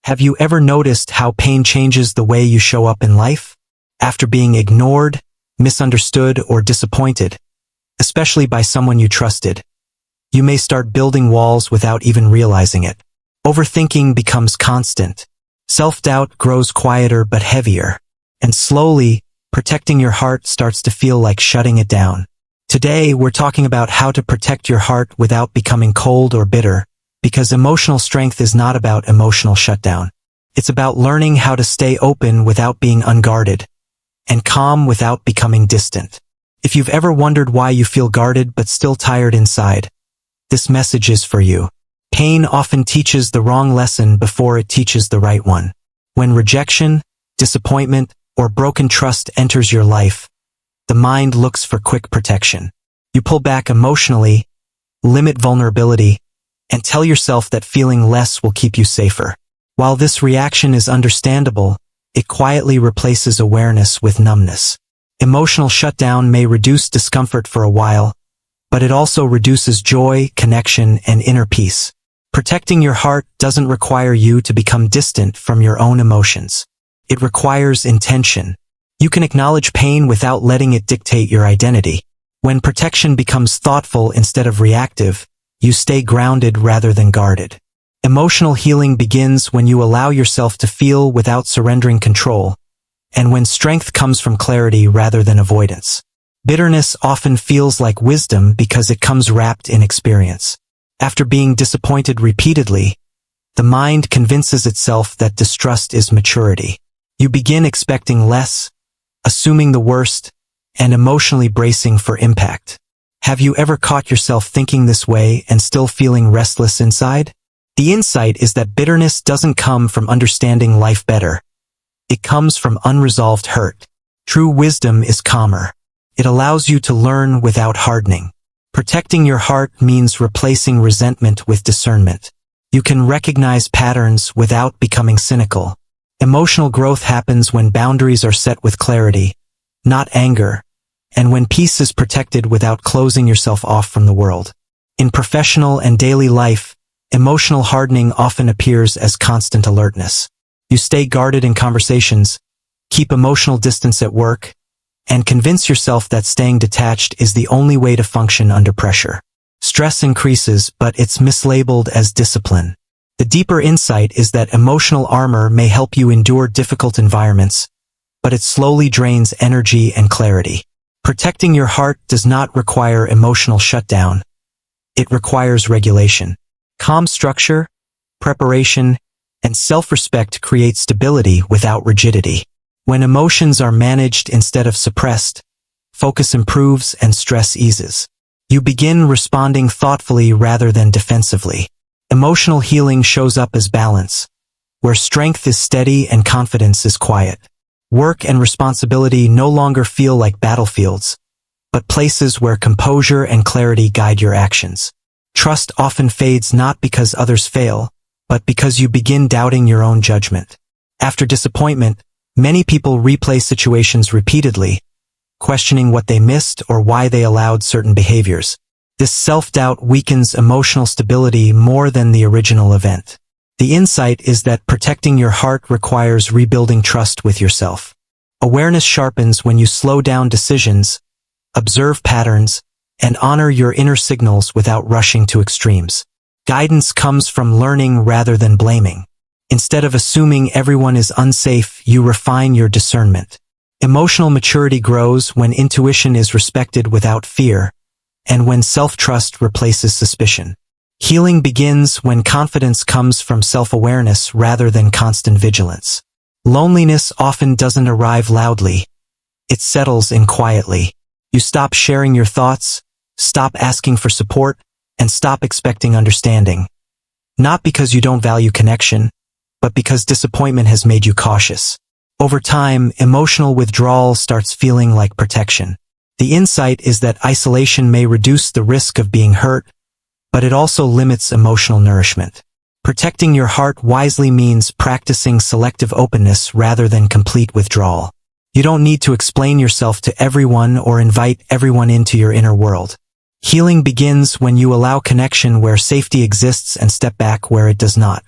Have you ever noticed how pain changes the way you show up in life? After being ignored, misunderstood, or disappointed, especially by someone you trusted, you may start building walls without even realizing it. Overthinking becomes constant. Self-doubt grows quieter but heavier. And slowly, protecting your heart starts to feel like shutting it down. Today, we're talking about how to protect your heart without becoming cold or bitter, because emotional strength is not about emotional shutdown. It's about learning how to stay open without being unguarded, and calm without becoming distant. If you've ever wondered why you feel guarded but still tired inside, this message is for you. Pain often teaches the wrong lesson before it teaches the right one. When rejection, disappointment, or broken trust enters your life, the mind looks for quick protection. You pull back emotionally, limit vulnerability, and tell yourself that feeling less will keep you safer. While this reaction is understandable, it quietly replaces awareness with numbness. Emotional shutdown may reduce discomfort for a while, but it also reduces joy, connection, and inner peace. Protecting your heart doesn't require you to become distant from your own emotions. It requires intention. You can acknowledge pain without letting it dictate your identity. When protection becomes thoughtful instead of reactive, you stay grounded rather than guarded. Emotional healing begins when you allow yourself to feel without surrendering control, and when strength comes from clarity rather than avoidance. Bitterness often feels like wisdom because it comes wrapped in experience. After being disappointed repeatedly, the mind convinces itself that distrust is maturity. You begin expecting less, assuming the worst, and emotionally bracing for impact. Have you ever caught yourself thinking this way and still feeling restless inside? The insight is that bitterness doesn't come from understanding life better. It comes from unresolved hurt. True wisdom is calmer. It allows you to learn without hardening. Protecting your heart means replacing resentment with discernment. You can recognize patterns without becoming cynical. Emotional growth happens when boundaries are set with clarity, not anger, and when peace is protected without closing yourself off from the world. In professional and daily life, emotional hardening often appears as constant alertness. You stay guarded in conversations, keep emotional distance at work, and convince yourself that staying detached is the only way to function under pressure. Stress increases, but it's mislabeled as discipline. The deeper insight is that emotional armor may help you endure difficult environments, but it slowly drains energy and clarity. Protecting your heart does not require emotional shutdown. It requires regulation. Calm structure, preparation, and self-respect create stability without rigidity. When emotions are managed instead of suppressed, focus improves and stress eases. You begin responding thoughtfully rather than defensively. Emotional healing shows up as balance, where strength is steady and confidence is quiet. Work and responsibility no longer feel like battlefields, but places where composure and clarity guide your actions. Trust often fades not because others fail, but because you begin doubting your own judgment. After disappointment, many people replay situations repeatedly, questioning what they missed or why they allowed certain behaviors. This self-doubt weakens emotional stability more than the original event. The insight is that protecting your heart requires rebuilding trust with yourself. Awareness sharpens when you slow down decisions, observe patterns, and honor your inner signals without rushing to extremes. Guidance comes from learning rather than blaming. Instead of assuming everyone is unsafe, you refine your discernment. Emotional maturity grows when intuition is respected without fear, and when self-trust replaces suspicion. Healing begins when confidence comes from self-awareness rather than constant vigilance. Loneliness often doesn't arrive loudly. It settles in quietly. You stop sharing your thoughts, stop asking for support, and stop expecting understanding. Not because you don't value connection, but because disappointment has made you cautious. Over time, emotional withdrawal starts feeling like protection. The insight is that isolation may reduce the risk of being hurt, but it also limits emotional nourishment. Protecting your heart wisely means practicing selective openness rather than complete withdrawal. You don't need to explain yourself to everyone or invite everyone into your inner world. Healing begins when you allow connection where safety exists and step back where it does not.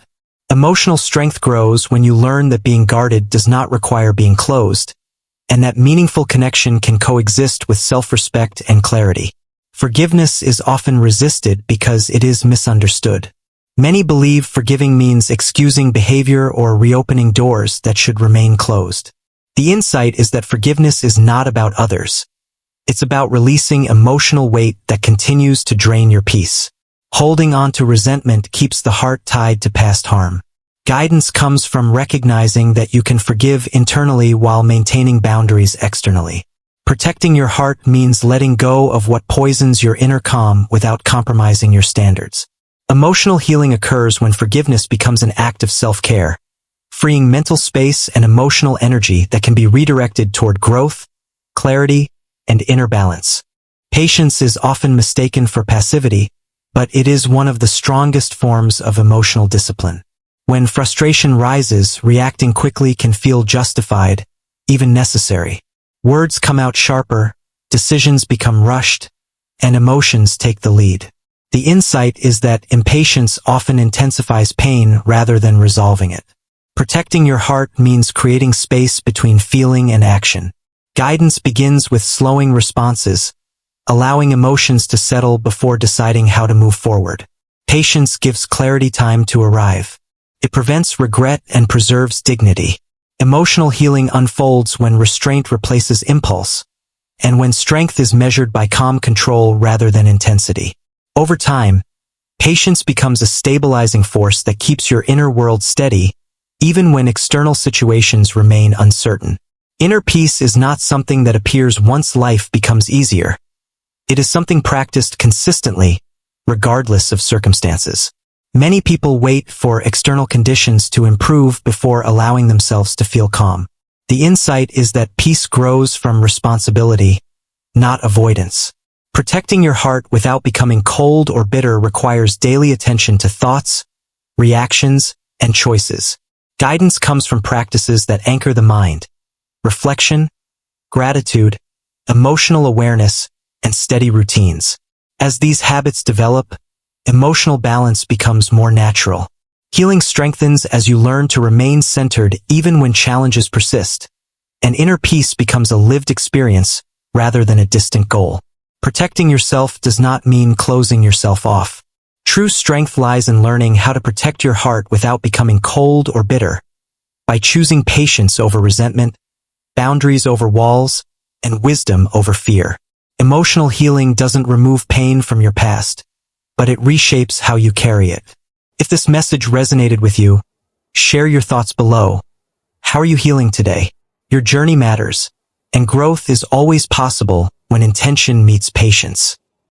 Emotional strength grows when you learn that being guarded does not require being closed, and that meaningful connection can coexist with self-respect and clarity. Forgiveness is often resisted because it is misunderstood. Many believe forgiving means excusing behavior or reopening doors that should remain closed. The insight is that forgiveness is not about others. It's about releasing emotional weight that continues to drain your peace. Holding on to resentment keeps the heart tied to past harm. Guidance comes from recognizing that you can forgive internally while maintaining boundaries externally. Protecting your heart means letting go of what poisons your inner calm without compromising your standards. Emotional healing occurs when forgiveness becomes an act of self-care, freeing mental space and emotional energy that can be redirected toward growth, clarity, and inner balance. Patience is often mistaken for passivity, but it is one of the strongest forms of emotional discipline. When frustration rises, reacting quickly can feel justified, even necessary. Words come out sharper, decisions become rushed, and emotions take the lead. The insight is that impatience often intensifies pain rather than resolving it. Protecting your heart means creating space between feeling and action. Guidance begins with slowing responses, allowing emotions to settle before deciding how to move forward. Patience gives clarity time to arrive. It prevents regret and preserves dignity. Emotional healing unfolds when restraint replaces impulse, and when strength is measured by calm control rather than intensity. Over time, patience becomes a stabilizing force that keeps your inner world steady, even when external situations remain uncertain. Inner peace is not something that appears once life becomes easier. It is something practiced consistently, regardless of circumstances. Many people wait for external conditions to improve before allowing themselves to feel calm. The insight is that peace grows from responsibility, not avoidance. Protecting your heart without becoming cold or bitter requires daily attention to thoughts, reactions, and choices. Guidance comes from practices that anchor the mind: reflection, gratitude, emotional awareness, and steady routines. As these habits develop, emotional balance becomes more natural. Healing strengthens as you learn to remain centered even when challenges persist, and inner peace becomes a lived experience rather than a distant goal. Protecting yourself does not mean closing yourself off. True strength lies in learning how to protect your heart without becoming cold or bitter. By choosing patience over resentment, boundaries over walls, and wisdom over fear. Emotional healing doesn't remove pain from your past, but it reshapes how you carry it. If this message resonated with you, share your thoughts below. How are you healing today? Your journey matters, and growth is always possible when intention meets patience.